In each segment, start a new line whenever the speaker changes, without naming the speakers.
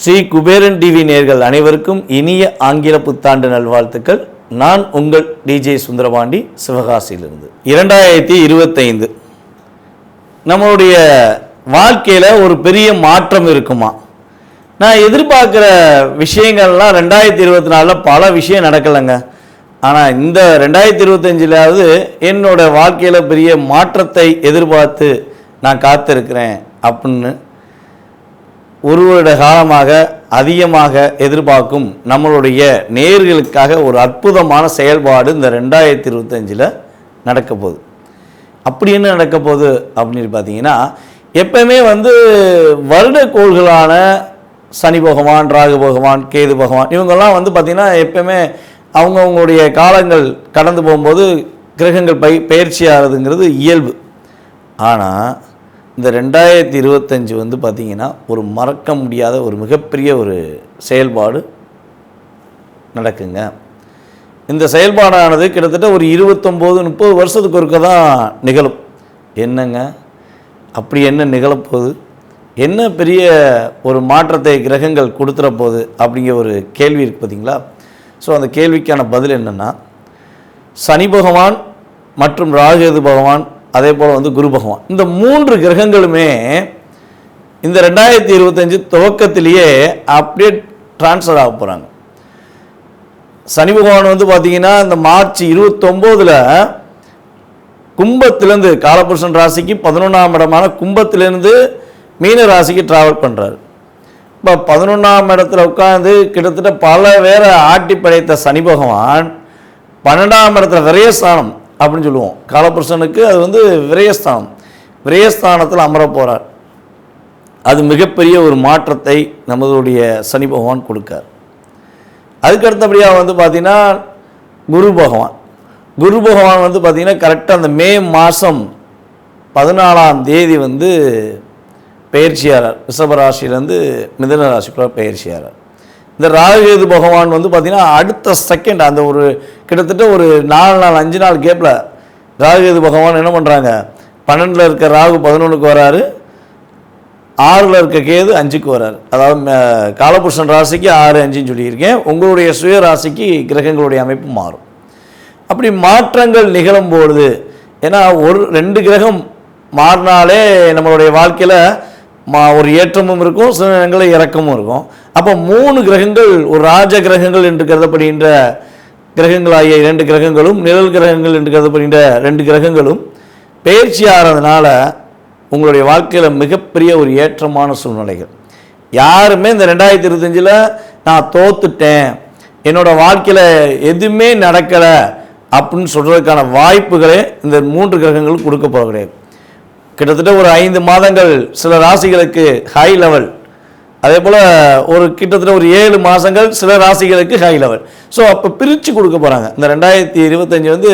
Sri Kuberan TV நேயர்கள் அனைவருக்கும் இனிய ஆங்கில புத்தாண்டு நல்வாழ்த்துக்கள். நான் உங்கள் டிஜே சுந்தரபாண்டி, சிவகாசியிலிருந்து. 2025 நம்மளுடைய வாழ்க்கையில் ஒரு பெரிய மாற்றம் இருக்குமா? நான் எதிர்பார்க்குற விஷயங்கள்லாம் 2024 பல விஷயம் நடக்கலைங்க. ஆனால் இந்த 2025 என்னோட வாழ்க்கையில் பெரிய மாற்றத்தை எதிர்பார்த்து நான் காத்திருக்கிறேன் அப்படின்னு ஒரு வருட காலமாக அதிகமாக எதிர்பார்க்கும் நம்மளுடைய நேயர்களுக்காக ஒரு அற்புதமான செயல்பாடு இந்த 2025 நடக்க போகுது. அப்படி என்ன நடக்க போகுது அப்படின்னு பார்த்தீங்கன்னா, எப்பவுமே வருடக்கோள்களான சனி பகவான், ராகு பகவான், கேது பகவான் இவங்கெல்லாம் பார்த்திங்கன்னா எப்பவுமே அவங்கவுங்களுடைய காலங்கள் கடந்து போகும்போது கிரகங்கள் பயிற்சி ஆகிறதுங்கிறது இயல்பு. ஆனால் இந்த 2025 பார்த்திங்கன்னா ஒரு மறக்க முடியாத ஒரு மிகப்பெரிய ஒரு செயல்பாடு நடக்குங்க. இந்த செயல்பாடானது கிட்டத்தட்ட ஒரு 29-30 வருஷத்துக்கு ஒருக்க தான் நிகழும். என்னங்க அப்படி என்ன நிகழப்போகுது? என்ன பெரிய ஒரு மாற்றத்தை கிரகங்கள் கொடுத்துற போகுது அப்படிங்கிற ஒரு கேள்வி இருக்குது பார்த்திங்களா? ஸோ அந்த கேள்விக்கான பதில் என்னென்னா, சனி பகவான் மற்றும் ராகு பகவான் அதே போல் குரு பகவான், இந்த 3 கிரகங்களுமே இந்த 2025 துவக்கத்திலேயே அப்படியே டிரான்ஸ்ஃபர் ஆக போகிறாங்க. சனி பகவான் பார்த்திங்கன்னா இந்த மார்ச் 29 கும்பத்திலேருந்து காலபுருஷன் ராசிக்கு 11ஆம் இடமான கும்பத்திலேருந்து மீன ராசிக்கு ட்ராவல் பண்ணுறாரு. இப்போ 11ஆம் இடத்துல உட்காந்து கிட்டத்தட்ட பல வேற ஆட்டி படைத்த சனி பகவான் 12ஆம் இடத்துல விரயஸ்தானம் அப்படின்னு சொல்லுவோம். காலபுருஷனுக்கு அது விரயஸ்தானம், விரயஸ்தானத்தில் அமர போகிறார். அது மிகப்பெரிய ஒரு மாற்றத்தை நம்மளுடைய சனி பகவான் கொடுக்கார். அதுக்கடுத்தபடியாக பார்த்திங்கன்னா குரு பகவான், குரு பகவான் பார்த்திங்கன்னா கரெக்டாக அந்த மே மாதம் 14ஆம் தேதி பயிற்சியாளர் ரிஷபராசிலேருந்து மிதுன ராசிக்குள்ள பயிற்சியாளர். இந்த ராகு பகவான் பார்த்திங்கன்னா அடுத்த செகண்ட் அந்த ஒரு கிட்டத்தட்ட ஒரு 4 நாள் 5 நாள் கேப்பில் ராகு பகவான் என்ன பண்ணுறாங்க, 12ல் இருக்க ராகு 11க்கு வராரு, 6ல் இருக்க கேது 5க்கு வராரு. அதாவது காலபுருஷன் ராசிக்கு 6, 5ன்னு சொல்லியிருக்கேன். உங்களுடைய சுய ராசிக்கு கிரகங்களுடைய அமைப்பு மாறும். அப்படி மாற்றங்கள் நிகழும்பொழுது, ஏன்னா 2 கிரகம் மாறினாலே நம்மளுடைய வாழ்க்கையில் ஒரு ஏற்றமும் இருக்கும், சில நேரங்களில் இறக்கமும் இருக்கும். அப்போ 3 கிரகங்கள், ஒரு ராஜ கிரகங்கள் என்று கருதப்படுகின்ற கிரகங்களாகிய 2 கிரகங்களும், நிழல் கிரகங்கள் என்று கருதப்படுகின்ற 2 கிரகங்களும் பயிற்சி ஆகிறதுனால உங்களுடைய வாழ்க்கையில் மிகப்பெரிய ஒரு ஏற்றமான சூழ்நிலைகள். யாருமே இந்த 2025 நான் தோத்துட்டேன், என்னோடய வாழ்க்கையில் எதுவுமே நடக்கலை அப்படின்னு சொல்கிறதுக்கான வாய்ப்புகளே இந்த 3 கிரகங்களும் கொடுக்க போக கிடையாது. கிட்டத்தட்ட ஒரு 5 மாதங்கள் சில ராசிகளுக்கு ஹை லெவல், அதே போல் ஒரு கிட்டத்தட்ட ஒரு 7 மாதங்கள் சில ராசிகளுக்கு ஹை லெவல். ஸோ அப்போ பிரித்து கொடுக்க போகிறாங்க. இந்த 2025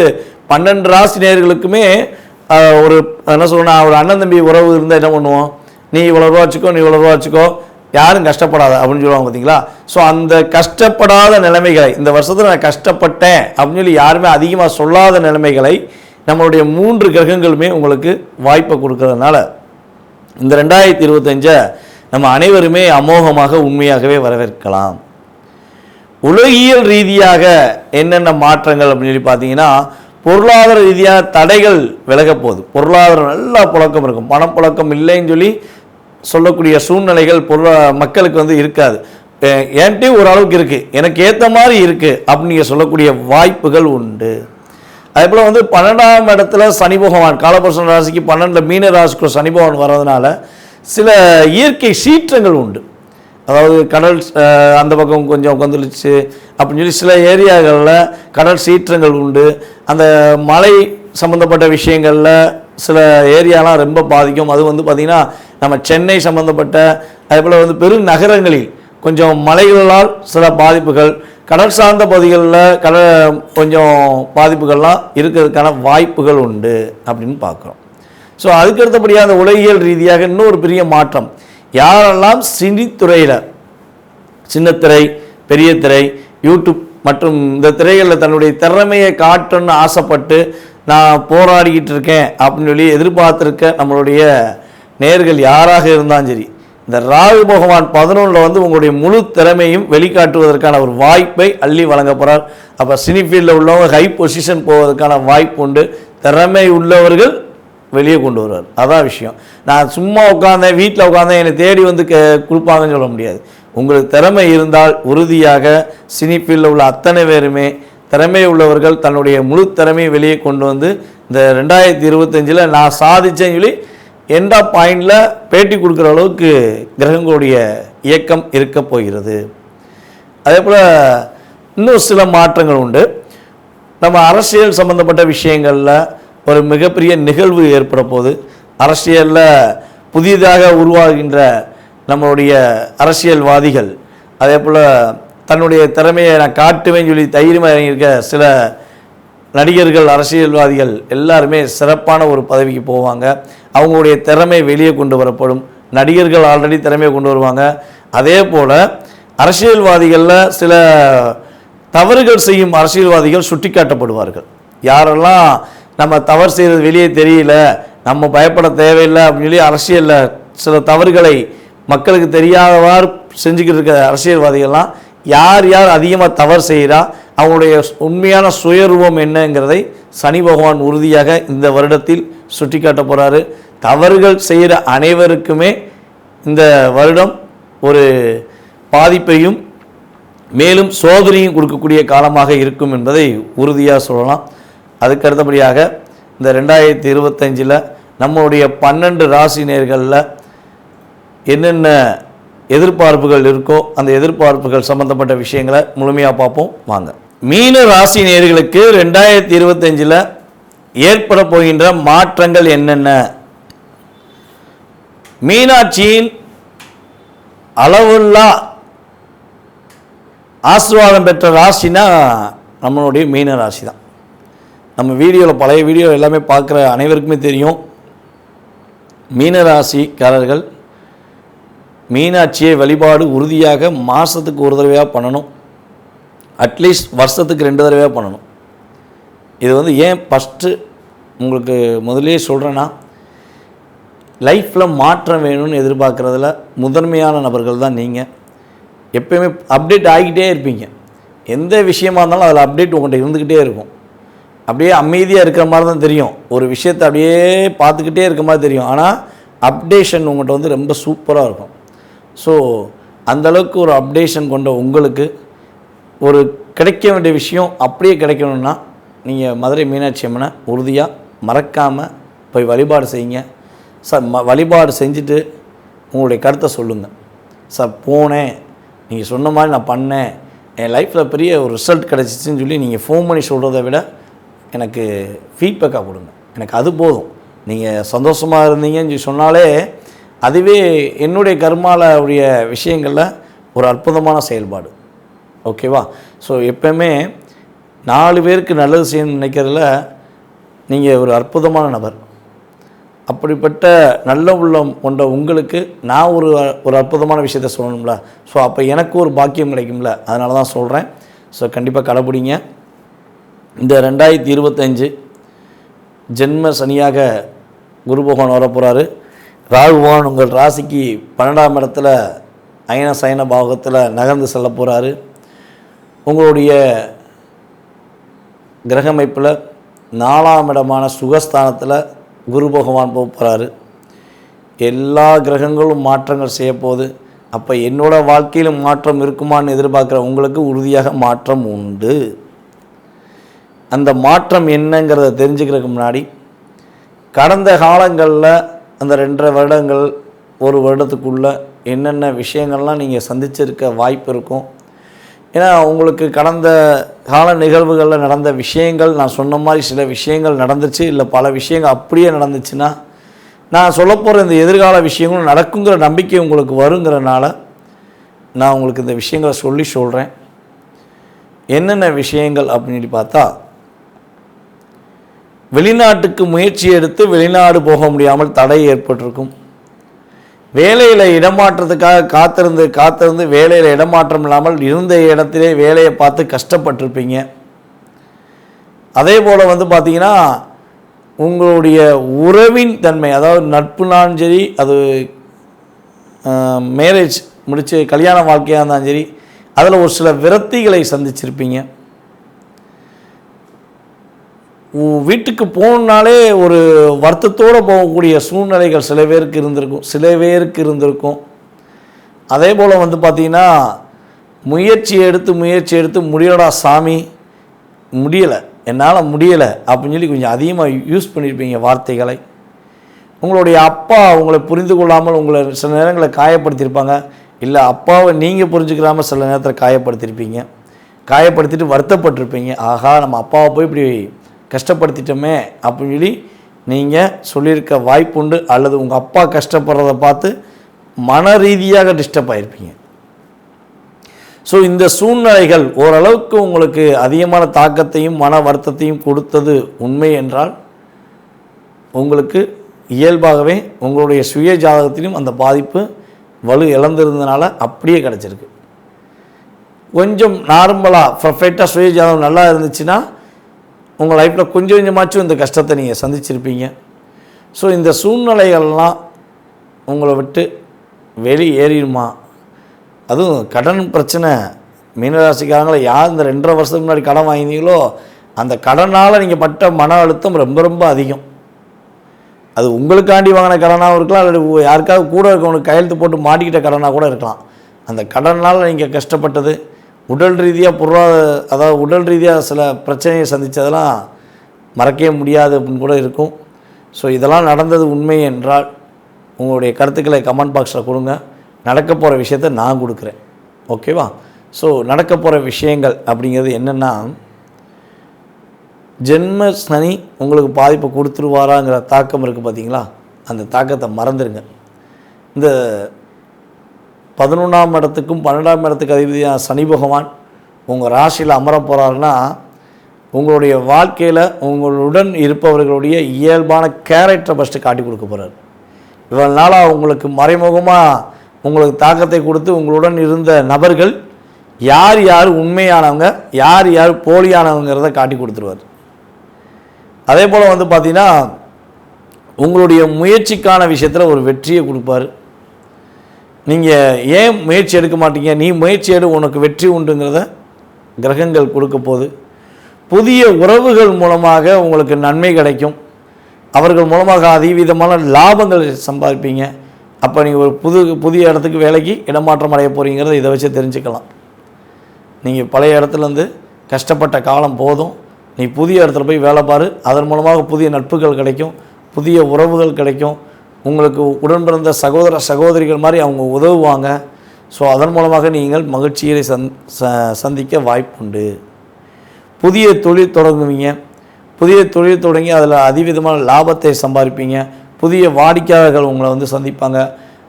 12 ராசி நேயர்களுக்குமே ஒரு என்ன சொல்லணும், ஒரு அண்ணன் தம்பி உறவு இருந்தால் என்ன பண்ணுவோம், நீ இவ்வளோ ரூபா வச்சுக்கோ, நீ இவ்வளோ ரூபா வச்சுக்கோ, யாரும் கஷ்டப்படாத அப்படின்னு சொல்லுவாங்க பார்த்தீங்களா? ஸோ அந்த கஷ்டப்படாத நிலைமைகளை, இந்த வருஷத்தில் நான் கஷ்டப்பட்டேன் அப்படின்னு சொல்லி யாருமே அதிகமாக சொல்லாத நிலைமைகளை நம்மளுடைய 3 கிரகங்களுமே உங்களுக்கு வாய்ப்பை கொடுக்கறதுனால இந்த 2025 நம்ம அனைவருமே அமோகமாக உண்மையாகவே வரவேற்கலாம். உலகியல் ரீதியாக என்னென்ன மாற்றங்கள் அப்படின்னு சொல்லி பார்த்தீங்கன்னா, பொருளாதார ரீதியாக தடைகள் விலக போகுது. பொருளாதாரம் நல்லா புழக்கம் இருக்கும், பணப்புழக்கம் இல்லைன்னு சொல்லக்கூடிய சூழ்நிலைகள் மக்களுக்கு இருக்காது. என்கிட்ட ஓரளவுக்கு இருக்குது, எனக்கு ஏற்ற மாதிரி இருக்குது அப்படின்னு நீங்கள் சொல்லக்கூடிய வாய்ப்புகள் உண்டு. அதே போல் 12ஆம் இடத்துல சனி பகவான், காலபுருஷன் ராசிக்கு 12ல் மீன ராசிக்குள்ள சனி பகவான் வர்றதுனால சில இயற்கை சீற்றங்கள் உண்டு. அதாவது கடல் அந்த பக்கம் கொஞ்சம் கொந்தளிச்சு அப்படின்னு சொல்லி சில ஏரியாக்களில் கடல் சீற்றங்கள் உண்டு. அந்த மலை சம்மந்தப்பட்ட விஷயங்களில் சில ஏரியாலாம் ரொம்ப பாதிக்கும். அது பார்த்திங்கன்னா நம்ம சென்னை சம்மந்தப்பட்ட அதே போல் பெருநகரங்களில் கொஞ்சம் மலைகளால் சில பாதிப்புகள், கடல் சார்ந்த பகுதிகளில் கொஞ்சம் பாதிப்புகள்லாம் இருக்கிறதுக்கான வாய்ப்புகள் உண்டு அப்படின்னு பார்க்குறோம். ஸோ அதுக்கடுத்தபடியாக அந்த உலகியல் ரீதியாக இன்னொரு பெரிய மாற்றம், யாரெல்லாம் சினித்துறையில், சின்னத்திரை, பெரிய திரை, யூடியூப் மற்றும் இந்த திரைகளில் தன்னுடைய திறமையை காட்டணும்னு ஆசைப்பட்டு நான் போராடிக்கிட்டு இருக்கேன் அப்படின்னு சொல்லி எதிர்பார்த்துருக்க நம்மளுடைய நேர்கள் யாராக இருந்தாலும் சரி, இந்த ராகு பகவான் 11 வந்து உங்களுடைய முழு திறமையும் வெளிக்காட்டுவதற்கான ஒரு வாய்ப்பை அள்ளி வழங்க போகிறார். அப்போ சினி ஃபீல்டில் உள்ளவங்க ஹை பொசிஷன் போவதற்கான வாய்ப்பு உண்டு. திறமை உள்ளவர்கள் வெளியே கொண்டு வருவார். அதான் விஷயம். நான் சும்மா உட்காந்தேன், வீட்டில் உட்காந்தேன், என்னை தேடி வந்து கொடுப்பாங்கன்னு சொல்ல முடியாது. உங்களுக்கு திறமை இருந்தால் உறுதியாக சினி ஃபீல்டில் உள்ள அத்தனை பேருமே திறமை உள்ளவர்கள் தன்னுடைய முழு திறமையை வெளியே கொண்டு வந்து இந்த 2025 நான் சாதிச்சேன்னு சொல்லி எண்ட் ஆஃப் பாயிண்டில் பேட்டி கொடுக்குற அளவுக்கு கிரகங்களுடைய இயக்கம் இருக்க போகிறது. அதே போல் இன்னும் சில மாற்றங்கள் உண்டு. நம்ம அரசியல் சம்பந்தப்பட்ட விஷயங்களில் ஒரு மிகப்பெரிய நிகழ்வு ஏற்பட போது, அரசியலில் புதிதாக உருவாகின்ற நம்மளுடைய அரசியல்வாதிகள், அதே போல் தன்னுடைய திறமையை நான் காட்டுவேன்னு சொல்லி தைரியமாக இறங்கியிருக்க சில நடிகர்கள், அரசியல்வாதிகள் எல்லாருமே சிறப்பான ஒரு பதவிக்கு போவாங்க. அவங்களுடைய திறமை வெளியே கொண்டு வரப்படும். நடிகர்கள் ஆல்ரெடி திறமையை கொண்டு வருவாங்க. அதே போல் அரசியல்வாதிகளில் சில தவறுகள் செய்யும் அரசியல்வாதிகள் சுட்டி காட்டப்படுவார்கள். யாரெல்லாம் நம்ம தவறு செய்கிறது வெளியே தெரியல, நம்ம பயப்பட தேவையில்லை அப்படின்னு சொல்லி அரசியலில் சில தவறுகளை மக்களுக்கு தெரியாதவாறு செஞ்சுக்கிட்டு இருக்க அரசியல்வாதிகள்லாம் யார் யார் அதிகமாக தவறு செய்கிறா, அவங்களுடைய உண்மையான சுயரூபம் என்னங்கிறதை சனி பகவான் உறுதியாக இந்த வருடத்தில் சுட்டி காட்ட போகிறாரு. தவறுகள் செய்கிற அனைவருக்குமே இந்த வருடம் ஒரு பாதிப்பையும் மேலும் சோதனையும் கொடுக்கக்கூடிய காலமாக இருக்கும் என்பதை உறுதியாக சொல்லலாம். அதுக்கு அடுத்தபடியாக இந்த 2025 நம்மளுடைய 12 ராசி நேர்களில் என்னென்ன எதிர்பார்ப்புகள் இருக்கோ அந்த எதிர்பார்ப்புகள் சம்பந்தப்பட்ட விஷயங்களை முழுமையாக பார்ப்போம் வாங்க. மீன ராசி நேயர்களுக்கு 2025 ஏற்பட போகின்ற மாற்றங்கள் என்னென்ன? மீனாட்சியின் அளவுல்லா ஆசீர்வாதம் பெற்ற ராசினா நம்மளுடைய மீன ராசி தான். நம்ம வீடியோவில் பழைய வீடியோ எல்லாமே பார்க்குற அனைவருக்குமே தெரியும், மீனராசிக்காரர்கள் மீனாட்சியை வழிபாடு உறுதியாக மாதத்துக்கு ஒரு தடவையாக பண்ணணும், அட்லீஸ்ட் வருஷத்துக்கு 2 தடவையாக பண்ணணும். இது வந்து ஏன் ஃபஸ்ட்டு உங்களுக்கு முதலே சொல்கிறேன்னா, லைஃப்பில் மாற்றம் வேணும்னு எதிர்பார்க்குறதுல முதன்மையான நபர்கள் தான் நீங்கள். எப்போயுமே அப்டேட் ஆகிக்கிட்டே இருப்பீங்க. எந்த விஷயமா இருந்தாலும் அதில் அப்டேட் உங்கள்கிட்ட இருந்துக்கிட்டே இருக்கும். அப்படியே அமைதியாக இருக்கிற மாதிரி தான் தெரியும், ஒரு விஷயத்தை அப்படியே பார்த்துக்கிட்டே இருக்க மாதிரி தெரியும். ஆனால் அப்டேஷன் உங்கள்கிட்ட வந்து ரொம்ப சூப்பராக இருக்கும். ஸோ அந்தளவுக்கு ஒரு அப்டேஷன் கொண்ட உங்களுக்கு ஒரு கிடைக்க வேண்டிய விஷயம் அப்படியே கிடைக்கணும்னா நீங்கள் மதுரை மீனாட்சி அம்மனை உறுதியாக மறக்காமல் போய் வழிபாடு செய்யுங்க சார். வழிபாடு செஞ்சுட்டு உங்களுடைய கருத்தை சொல்லுங்கள் சார். போனேன், நீங்கள் சொன்ன மாதிரி நான் பண்ணேன், என் லைஃப்பில் பெரிய ஒரு ரிசல்ட் கிடச்சிச்சின்னு சொல்லி நீங்கள் ஃபோன் பண்ணி சொல்கிறத விட எனக்கு ஃபீட்பேக்காக கொடுங்க. எனக்கு அது போதும். நீங்கள் சந்தோஷமாக இருந்தீங்கன்னு சொன்னாலே அதுவே என்னுடைய கர்மாவுடைய விஷயங்களில் ஒரு அற்புதமான செயல்பாடு. ஓகேவா? ஸோ எப்போயுமே 4 பேருக்கு நல்லது செய்யணும்னு நினைக்கிறதுல நீங்கள் ஒரு அற்புதமான நபர். அப்படிப்பட்ட நல்ல உள்ளம் கொண்ட உங்களுக்கு நான் ஒரு அற்புதமான விஷயத்த சொல்லணும்ல. ஸோ அப்போ எனக்கு ஒரு பாக்கியம் கிடைக்கும்ல, அதனால தான் சொல்கிறேன். ஸோ கண்டிப்பாக கடைப்பிடிங்க. இந்த 2025 ஜென்ம சனியாக குரு பகவான் வரப்போகிறாரு. ராகு பகவான் உங்கள் ராசிக்கு 12ஆம் இடத்துல அயன சயன பாவகத்தில் நகர்ந்து செல்ல போகிறாரு. உங்களுடைய கிரகமைப்பில் 4ஆம் இடமான சுகஸ்தானத்தில் குரு பகவான் போக போகிறாரு. எல்லா கிரகங்களும் மாற்றங்கள் செய்ய போகுது. அப்போ என்னோடய வாழ்க்கையிலும் மாற்றம் இருக்குமான்னு எதிர்பார்க்குற உங்களுக்கு உறுதியாக மாற்றம் உண்டு. அந்த மாற்றம் என்னங்கிறத தெரிஞ்சுக்கிறதுக்கு முன்னாடி கடந்த காலங்களில் அந்த 2.5 வருடங்கள் 1 வருடத்துக்குள்ளே என்னென்ன விஷயங்கள்லாம் நீங்கள் சந்திச்சிருக்க வாய்ப்பு இருக்கும். ஏன்னா உங்களுக்கு கடந்த கால நிகழ்வுகளில் நடந்த விஷயங்கள் நான் சொன்ன மாதிரி சில விஷயங்கள் நடந்துச்சு, இல்லை பல விஷயங்கள் அப்படியே நடந்துச்சுன்னா நான் சொல்ல போகிற இந்த எதிர்கால விஷயங்களும் நடக்குங்கிற நம்பிக்கை உங்களுக்கு வருங்கிறனால நான் உங்களுக்கு இந்த விஷயங்களை சொல்கிறேன். என்னென்ன விஷயங்கள் அப்படின்னு பார்த்தா, வெளிநாட்டுக்கு முயற்சி எடுத்து வெளிநாடு போக முடியாமல் தடை ஏற்பட்டிருக்கும். வேலையில் இடமாற்றத்துக்காக காத்திருந்து வேலையில் இடமாற்றம் இல்லாமல் இருந்த இடத்திலே வேலையை பார்த்து கஷ்டப்பட்டிருப்பீங்க. அதே போல் வந்து பார்த்திங்கன்னா உங்களுடைய உறவின் தன்மை, அதாவது நட்புனாலும் சரி, அது மேரேஜ் முடித்து கல்யாண வாழ்க்கையாக இருந்தாலும் சரி, அதில் ஒரு சில விரக்திகளை சந்திச்சிருப்பீங்க. வீட்டுக்கு போகணுன்னாலே ஒரு வருத்தத்தோடு போகக்கூடிய சூழ்நிலைகள் சில பேருக்கு இருந்திருக்கும். அதே போல் வந்து பார்த்திங்கன்னா, முயற்சி எடுத்து முடியலடா சாமி, முடியலை, என்னால் முடியலை அப்படின்னு சொல்லி கொஞ்சம் அதிகமாக யூஸ் பண்ணியிருப்பீங்க வார்த்தைகளை. உங்களுடைய அப்பா உங்களை புரிந்து கொள்ளாமல் உங்களை சில நேரங்களில் காயப்படுத்தியிருப்பாங்க. இல்லை, அப்பாவை நீங்கள் புரிஞ்சுக்கிறாமல் சில நேரத்தில் காயப்படுத்தியிருப்பீங்க. காயப்படுத்திட்டு வருத்தப்பட்டிருப்பீங்க. ஆகா, நம்ம அப்பாவை போய் இப்படி கஷ்டப்படுத்திட்டோமே அப்படின்னு சொல்லி நீங்கள் சொல்லியிருக்க வாய்ப்புண்டு. அல்லது உங்கள் அப்பா கஷ்டப்படுறத பார்த்து மன ரீதியாக டிஸ்டர்ப் ஆகிருப்பீங்க. ஸோ இந்த சூழ்நிலைகள் ஓரளவுக்கு உங்களுக்கு அதிகமான தாக்கத்தையும் மன வருத்தத்தையும் கொடுத்தது உண்மை என்றால், உங்களுக்கு இயல்பாகவே உங்களுடைய சுய ஜாதகத்திலும் அந்த பாதிப்பு வலு இழந்திருந்தனால அப்படியே கிடச்சிருக்கு. கொஞ்சம் நார்மலாக பர்ஃபெக்டாக சுய ஜாதகம் நல்லா இருந்துச்சுன்னா உங்கள் லைஃப்பில் கொஞ்சம் கொஞ்சமாச்சும் இந்த கஷ்டத்தை நீங்கள் சந்திச்சிருப்பீங்க. ஸோ இந்த சூழ்நிலைகள்லாம் உங்களை விட்டு வெளியேறிடுமா? அதுவும் கடன் பிரச்சனை, மீனராசிக்காரங்களை யார் இந்த 2.5 வருஷத்துக்கு முன்னாடி கடன் வாங்கினீங்களோ அந்த கடனால் நீங்கள் பட்ட மன அழுத்தம் ரொம்ப ரொம்ப அதிகம். அது உங்களுக்காண்டி வாங்கின கடனாகவும் இருக்கலாம், அல்லது யாருக்காவது கூட இருக்கவனுக்கு கையெழுத்து போட்டு மாட்டிக்கிட்ட கடனாக கூட இருக்கலாம். அந்த கடனால் நீங்கள் கஷ்டப்பட்டது, உடல் ரீதியாக அதாவது உடல் ரீதியாக சில பிரச்சனையை சந்தித்ததெல்லாம் மறக்கவே முடியாது அப்படின்னு கூட இருக்கும். ஸோ இதெல்லாம் நடந்தது உண்மை என்றால் உங்களுடைய கருத்துக்களை கமெண்ட் பாக்ஸில் கொடுங்க. நடக்க போகிற விஷயத்தை நான் கொடுக்குறேன், ஓகேவா? ஸோ நடக்க போகிற விஷயங்கள் அப்படிங்கிறது என்னென்னா, ஜென்ம சனி உங்களுக்கு பாதிப்பை கொடுத்துருவாராங்கிற தாக்கம் இருக்குது பார்த்தீங்களா? அந்த தாக்கத்தை மறந்துடுங்க. இந்த 11ஆம் இடத்துக்கும் 12ஆம் இடத்துக்கு அதிபதியான சனி பகவான் உங்கள் ராசியில் அமர போகிறாருன்னா, உங்களுடைய வாழ்க்கையில் உங்களுடன் இருப்பவர்களுடைய இயல்பான கேரக்டரை ஃபஸ்ட்டு காட்டி கொடுக்க போகிறார். இவ்வளவு நாளாக உங்களுக்கு மறைமுகமாக உங்களுக்கு தாக்கத்தை கொடுத்து உங்களுடன் இருந்த நபர்கள் யார் யார் உண்மையானவங்க, யார் யார் போலியானவங்கிறத காட்டி கொடுத்துருவார். அதே போல் வந்து பார்த்திங்கன்னா, உங்களுடைய முயற்சிக்கான விஷயத்தில் ஒரு வெற்றியை கொடுப்பார். நீங்கள் ஏன் முயற்சி எடுக்க மாட்டீங்க, நீ முயற்சி எடு, உனக்கு வெற்றி உண்டுங்கிறத கிரகங்கள் கொடுக்க போகுது. புதிய உறவுகள் மூலமாக உங்களுக்கு நன்மை கிடைக்கும். அவர்கள் மூலமாக அதிவிதமான லாபங்கள் சம்பாதிப்பீங்க. அப்போ நீங்கள் ஒரு புதிய இடத்துக்கு வேலைக்கு இடமாற்றம் அடைய போகிறீங்கிறத இதை வச்சு தெரிஞ்சுக்கலாம். நீங்கள் பழைய இடத்துலேருந்து கஷ்டப்பட்ட காலம் போதும், நீ புதிய இடத்துல போய் வேலை பாரு. அதன் மூலமாக புதிய நட்புகள் கிடைக்கும், புதிய உறவுகள் கிடைக்கும். உங்களுக்கு உடன் பிறந்த சகோதர சகோதரிகள் மாதிரி அவங்க உதவுவாங்க. ஸோ அதன் மூலமாக நீங்கள் மகிழ்ச்சியை சந்திக்க வாய்ப்புண்டு. புதிய தொழில் தொடங்குவீங்க. புதிய தொழில் தொடங்கி அதில் அதிவிதமான லாபத்தை சம்பாதிப்பீங்க. புதிய வாடிக்கையாளர்கள் உங்களை வந்து சந்திப்பாங்க.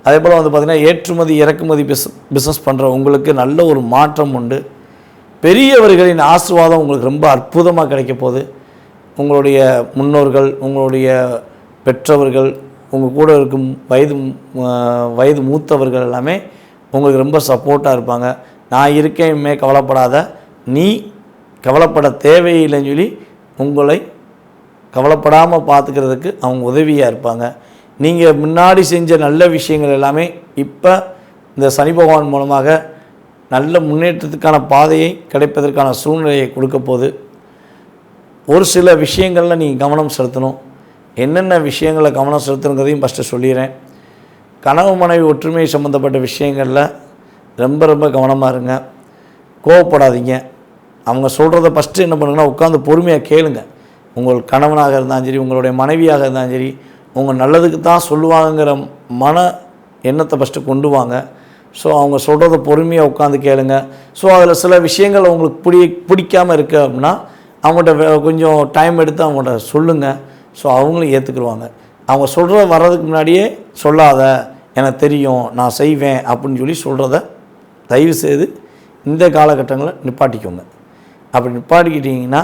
அதே போல் வந்து பார்த்திங்கன்னா, ஏற்றுமதி இறக்குமதி பிஸ்னஸ் பண்ணுற உங்களுக்கு நல்ல ஒரு மாற்றம் உண்டு. பெரியவர்களின் ஆசீர்வாதம் உங்களுக்கு ரொம்ப அற்புதமாக கிடைக்க போகுது. உங்களுடைய முன்னோர்கள், உங்களுடைய பெற்றவர்கள், உங்கள் கூட இருக்கும் வயது மூத்தவர்கள் எல்லாமே உங்களுக்கு ரொம்ப சப்போர்ட்டாக இருப்பாங்க. நான் இருக்கேன்மே, கவலைப்படாத, நீ கவலைப்பட தேவையில்லைன்னு சொல்லி உங்களை கவலைப்படாமல் பார்த்துக்கிறதுக்கு அவங்க உதவியாக இருப்பாங்க. நீங்கள் முன்னாடி செஞ்ச நல்ல விஷயங்கள் எல்லாமே இப்போ இந்த சனி பகவான் மூலமாக நல்ல முன்னேற்றத்துக்கான பாதையை கிடைப்பதற்கான சூழ்நிலையை கொடுக்க போகுது. ஒரு சில விஷயங்களில் நீங்கள் கவனம் செலுத்தணும். என்னென்ன விஷயங்களை கவனம் செலுத்தணுங்கிறதையும் ஃபஸ்ட்டு சொல்லிடுறேன். கனவு மனைவி ஒற்றுமை சம்மந்தப்பட்ட விஷயங்களில் ரொம்ப ரொம்ப கவனமாக இருங்க. கோவப்படாதீங்க. அவங்க சொல்கிறத ஃபஸ்ட்டு என்ன பண்ணுங்கன்னா, உட்காந்து பொறுமையாக கேளுங்க. உங்கள் கணவனாக இருந்தாலும் சரி, உங்களுடைய மனைவியாக இருந்தாலும் சரி, உங்கள் நல்லதுக்கு தான் சொல்லுவாங்கங்கிற மன எண்ணத்தை ஃபஸ்ட்டு கொண்டு வாங்க. ஸோ அவங்க சொல்கிறத பொறுமையாக உட்காந்து கேளுங்க. ஸோ அதில் சில விஷயங்கள் உங்களுக்கு பிடிக்காமல் இருக்குது அப்படின்னா அவங்கள்ட்ட கொஞ்சம் டைம் எடுத்து அவங்கள்ட்ட சொல்லுங்கள். ஸோ அவங்களும் ஏற்றுக்குருவாங்க. அவங்க சொல்கிறத வர்றதுக்கு முன்னாடியே சொல்லாத, எனக்கு தெரியும், நான் செய்வேன் அப்படின்னு சொல்லி சொல்கிறத தயவுசெய்து இந்த காலகட்டங்களில் நிப்பாட்டிக்கோங்க. அப்படி நிப்பாட்டிக்கிட்டிங்கன்னா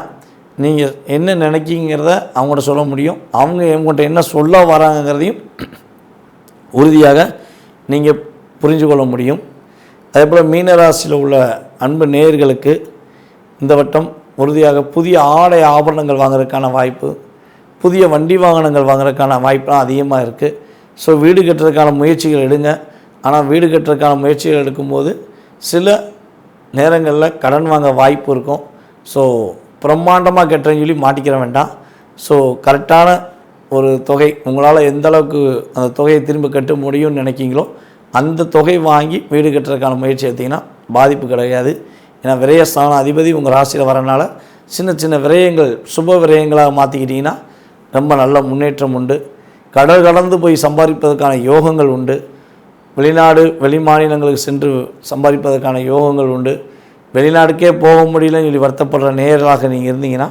நீங்கள் என்ன நினைக்கிங்கிறத அவங்கள்ட்ட சொல்ல முடியும். அவங்க உங்கள்கிட்ட என்ன சொல்ல வராங்கிறதையும் உறுதியாக நீங்கள் புரிஞ்சு கொள்ள முடியும். அதே போல் மீனராசியில் உள்ள அன்பு நேயர்களுக்கு இந்த வட்டம் உறுதியாக புதிய ஆடை ஆபரணங்கள் வாங்குறதுக்கான வாய்ப்பு, புதிய வண்டி வாகனங்கள் வாங்குறதுக்கான வாய்ப்பெலாம் அதிகமாக இருக்குது. ஸோ வீடு கட்டுறதுக்கான முயற்சிகள் எடுங்க. ஆனால் வீடு கட்டுறதுக்கான முயற்சிகள் எடுக்கும்போது சில நேரங்களில் கடன் வாங்க வாய்ப்பு இருக்கும். ஸோ பிரம்மாண்டமாக கட்டுறேன்னு சொல்லி மாட்டிக்கிற வேண்டாம். ஸோ கரெக்டான ஒரு தொகை உங்களால் எந்த அளவுக்கு அந்த தொகையை திரும்ப கட்ட முடியும்னு நினைக்கிங்களோ அந்த தொகை வாங்கி வீடு கட்டுறதுக்கான முயற்சி எடுத்திங்கன்னா பாதிப்பு கிடையாது. ஏன்னா விரயஸ்தான அதிபதி உங்கள் ராசியில் வரனால சின்ன சின்ன விரயங்கள் சுப விரயங்களாக மாற்றிக்கிட்டிங்கன்னா ரொம்ப நல்ல முன்னேற்றம் உண்டு. கடல் கடந்து போய் சம்பாதிப்பதற்கான யோகங்கள் உண்டு. வெளிநாடு வெளி மாநிலங்களுக்கு சென்று சம்பாதிப்பதற்கான யோகங்கள் உண்டு. வெளிநாடுக்கே போக முடியலன்னு சொல்லி வருத்தப்படுற நேயர்களாக நீங்கள் இருந்தீங்கன்னா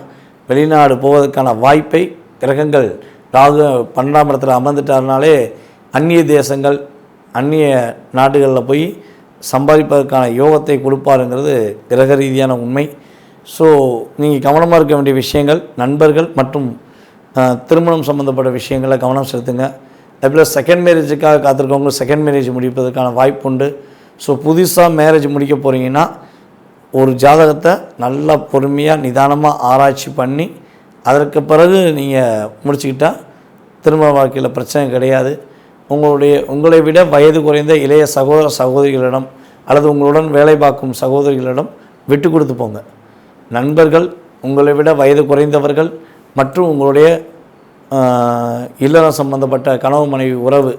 வெளிநாடு போவதற்கான வாய்ப்பை கிரகங்கள் ராகு 12ஆம் இடத்துல அமர்ந்துட்டாருனாலே அந்நிய தேசங்கள் அந்நிய நாடுகளில் போய் சம்பாதிப்பதற்கான யோகத்தை கொடுப்பாருங்கிறது கிரக ரீதியான உண்மை. ஸோ நீங்கள் கவனமாக இருக்க வேண்டிய விஷயங்கள் நண்பர்கள் மற்றும் திருமணம் சம்மந்தப்பட்ட விஷயங்களில் கவனம் செலுத்துங்க. அதேபோல் செகண்ட் மேரேஜுக்காக காத்திருக்கவங்க செகண்ட் மேரேஜ் முடிப்பதற்கான வாய்ப்பு உண்டு. ஸோ புதுசாக மேரேஜ் முடிக்க போகிறீங்கன்னா ஒரு ஜாதகத்தை நல்லா பொறுமையாக நிதானமாக ஆராய்ச்சி பண்ணி அதற்கு பிறகு நீங்கள் முடிச்சுக்கிட்டால் திருமண வாழ்க்கையில் பிரச்சனை கிடையாது. உங்களை விட வயது குறைந்த இளைய சகோதர சகோதரிகளிடம் அல்லது உங்களுடன் வேலை பார்க்கும் சகோதரிகளிடம் விட்டு கொடுத்து போங்க. நண்பர்கள், உங்களை விட வயது குறைந்தவர்கள் மற்றும் உங்களுடைய இல்லறம் சம்பந்தப்பட்ட கணவன் மனைவி உறவு,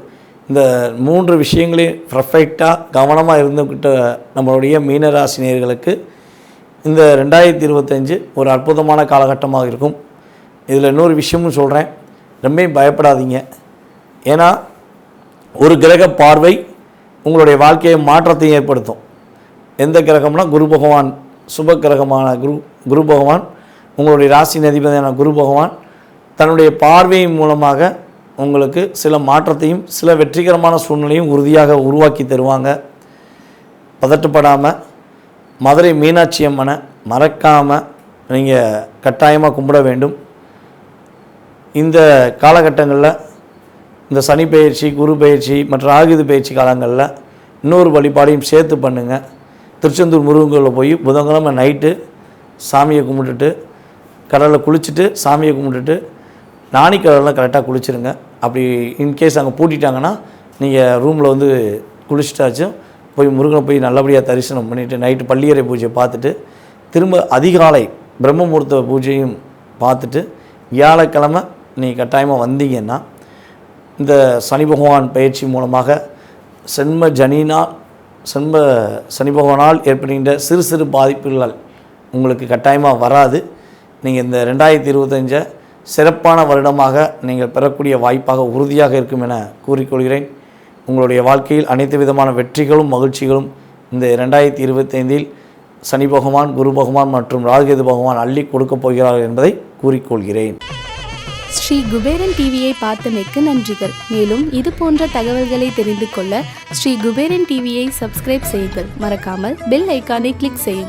இந்த 3 விஷயங்களையும் பர்ஃபெக்டாக கவனமாக இருந்துக்கிட்ட நம்மளுடைய மீனராசினியர்களுக்கு இந்த 2025 ஒரு அற்புதமான காலகட்டமாக இருக்கும். இதில் இன்னொரு விஷயமும் சொல்கிறேன், ரொம்ப பயப்படாதீங்க. ஏன்னா ஒரு கிரக பார்வை உங்களுடைய வாழ்க்கையை மாற்றத்தை ஏற்படுத்தும். எந்த கிரகம்னா குரு பகவான், சுப கிரகமான குரு பகவான், உங்களுடைய ராசி அதிபதியான குரு பகவான் தன்னுடைய பார்வையின் மூலமாக உங்களுக்கு சில மாற்றத்தையும் சில வெற்றிகரமான சூழ்நிலையும் உறுதியாக உருவாக்கி தருவாங்க. பதட்டப்படாமல் மதுரை மீனாட்சி அம்மனை மறக்காமல் நீங்கள் கட்டாயமாக கும்பிட வேண்டும். இந்த காலகட்டங்களில் இந்த சனி பயிற்சி, குரு பயிற்சி மற்றும் ராகு பயிற்சி காலங்களில் இன்னொரு வழிபாடையும் சேர்த்து பண்ணுங்கள். திருச்செந்தூர் முருகன் கோயிலில் போய் புதன்கிழமை நைட்டு சாமியை கும்பிட்டுட்டு கடலில் குளிச்சுட்டு சாமியை கும்பிட்டுட்டு நாணிக்கடலில் கரெக்டாக குளிச்சுருங்க. அப்படி இன்கேஸ் அங்கே பூட்டிட்டாங்கன்னா நீங்கள் ரூமில் வந்து குளிச்சுட்டாச்சும் போய் முருகனை போய் நல்லபடியாக தரிசனம் பண்ணிவிட்டு நைட்டு பள்ளியறை பூஜையை பார்த்துட்டு திரும்ப அதிகாலை பிரம்ம முகூர்த்த பூஜையும் பார்த்துட்டு வியாழக்கிழமை நீங்கள் கட்டாயமாக வந்தீங்கன்னா இந்த சனி பகவான் பயிற்சி மூலமாக சனி பகவானால் ஏற்படுகின்ற சிறு சிறு பாதிப்புகள் உங்களுக்கு கட்டாயமாக வராது. நீங்கள் இந்த 2025 சிறப்பான வருடமாக நீங்கள் பெறக்கூடிய வாய்ப்பாக உறுதியாக இருக்கும் என கூறிக்கொள்கிறேன். உங்களுடைய வாழ்க்கையில் அனைத்து விதமான வெற்றிகளும் மகிழ்ச்சிகளும் இந்த 2025 சனி பகவான், குரு பகவான் மற்றும் ராகு பகவான் அள்ளி கொடுக்கப் போகிறார்கள் என்பதை கூறிக்கொள்கிறேன்.
ஸ்ரீ குபேரன் டிவியை பார்த்தமைக்கு நன்றிகள். மேலும் இது போன்ற தகவல்களை தெரிந்து கொள்ள ஸ்ரீ குபேரன் டிவியை சப்ஸ்கிரைப் செய்யுங்கள். மறக்காமல் பெல் ஐக்கானை கிளிக் செய்யுங்கள்.